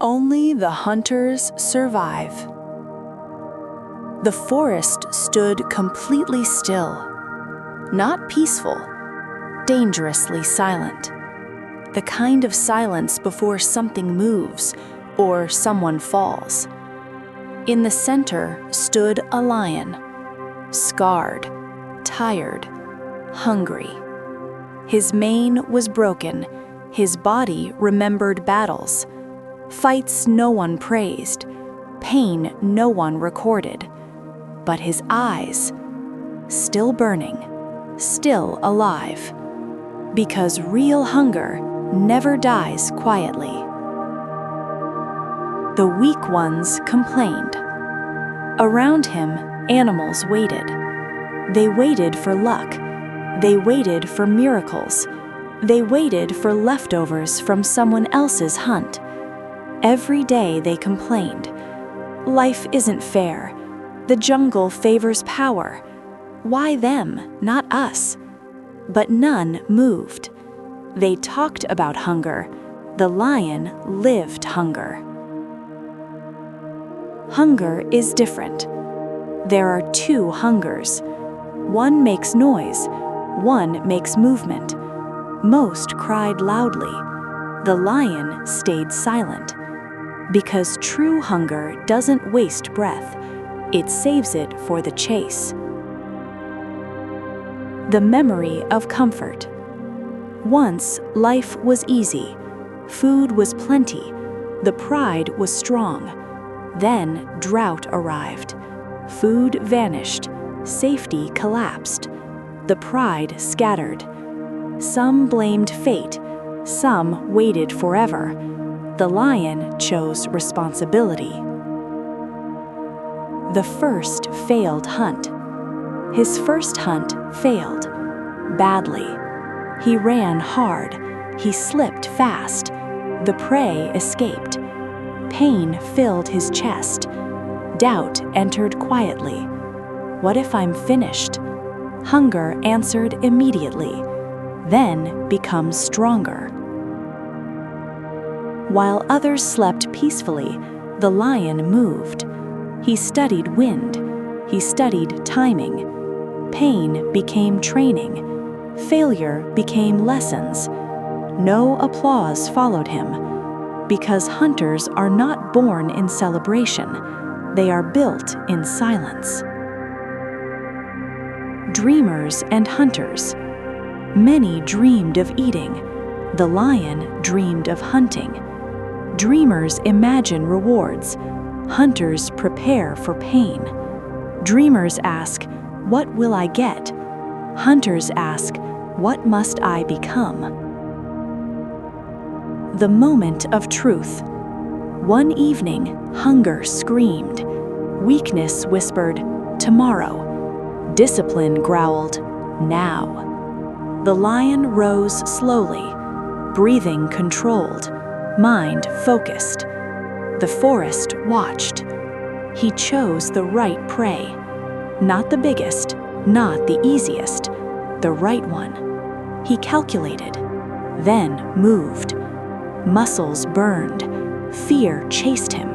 Only the hunters survive. The forest stood completely still, not peaceful, dangerously silent. The kind of silence before something moves or someone falls. In the center stood a lion, scarred, tired, hungry. His mane was broken, his body remembered battles, fights no one praised, pain no one recorded. But his eyes, still burning, still alive, because real hunger never dies quietly. The weak ones complained. Around him, animals waited. They waited for luck. They waited for miracles. They waited for leftovers from someone else's hunt. Every day they complained. Life isn't fair. The jungle favors power. Why them, not us? But none moved. They talked about hunger. The lion lived hunger. Hunger is different. There are two hungers. One makes noise, one makes movement. Most cried loudly. The lion stayed silent. Because true hunger doesn't waste breath, it saves it for the chase. The memory of comfort. Once life was easy, food was plenty, the pride was strong. Then drought arrived, food vanished, safety collapsed, the pride scattered. Some blamed fate, some waited forever. The lion chose responsibility. The first failed hunt. His first hunt failed, badly. He ran hard, he slipped fast. The prey escaped. Pain filled his chest. Doubt entered quietly. What if I'm finished? Hunger answered immediately, then becomes stronger. While others slept peacefully, the lion moved. He studied wind. He studied timing. Pain became training. Failure became lessons. No applause followed him, because hunters are not born in celebration. They are built in silence. Dreamers and hunters. Many dreamed of eating. The lion dreamed of hunting. Dreamers imagine rewards. Hunters prepare for pain. Dreamers ask, "What will I get?" Hunters ask, "What must I become?" The moment of truth. One evening, hunger screamed. Weakness whispered, "Tomorrow." Discipline growled, "Now." The lion rose slowly, breathing controlled, mind focused. The forest watched. He chose the right prey. Not the biggest, not the easiest, the right one. He calculated, then moved. Muscles burned. Fear chased him.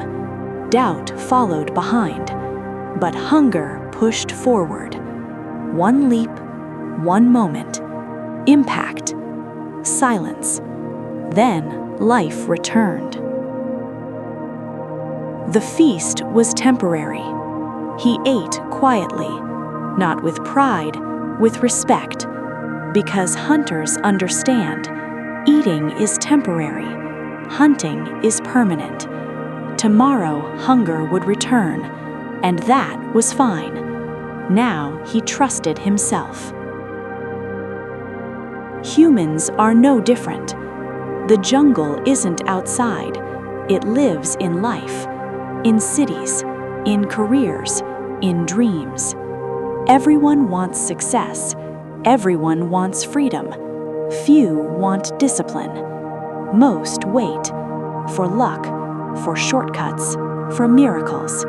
Doubt followed behind. But hunger pushed forward. One leap, one moment. Impact. Silence. Then life returned. The feast was temporary. He ate quietly, not with pride, with respect. Because hunters understand, eating is temporary, hunting is permanent. Tomorrow hunger would return, and that was fine. Now he trusted himself. Humans are no different. The jungle isn't outside. It lives in life, in cities, in careers, in dreams. Everyone wants success. Everyone wants freedom. Few want discipline. Most wait for luck, for shortcuts, for miracles.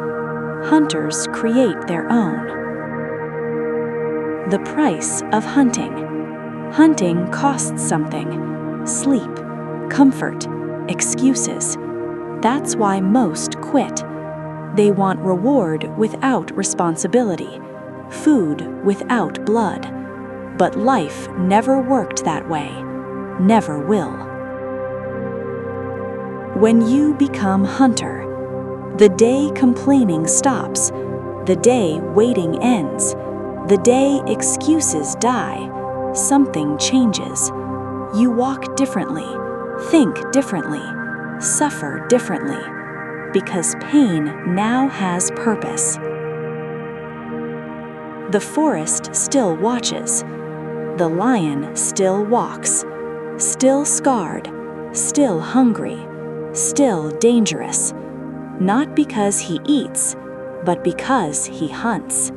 Hunters create their own. The price of hunting. Hunting costs something. Sleep, comfort, excuses. That's why most quit. They want reward without responsibility, food without blood. But life never worked that way, never will. When you become hunter, the day complaining stops, the day waiting ends, the day excuses die, something changes. You walk differently, think differently, suffer differently, because pain now has purpose. The forest still watches. The lion still walks, still scarred, still hungry, still dangerous. Not because he eats, but because he hunts.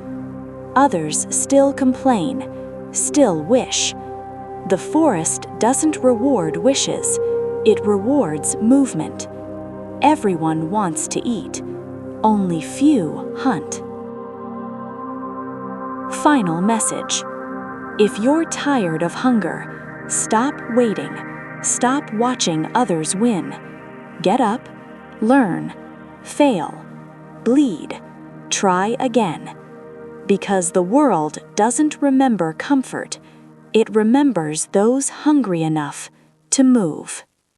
Others still complain, still wish. The forest doesn't reward wishes, it rewards movement. Everyone wants to eat, only few hunt. Final message. If you're tired of hunger, stop waiting, stop watching others win. Get up, learn, fail, bleed, try again. Because the world doesn't remember comfort, it remembers those hungry enough to move.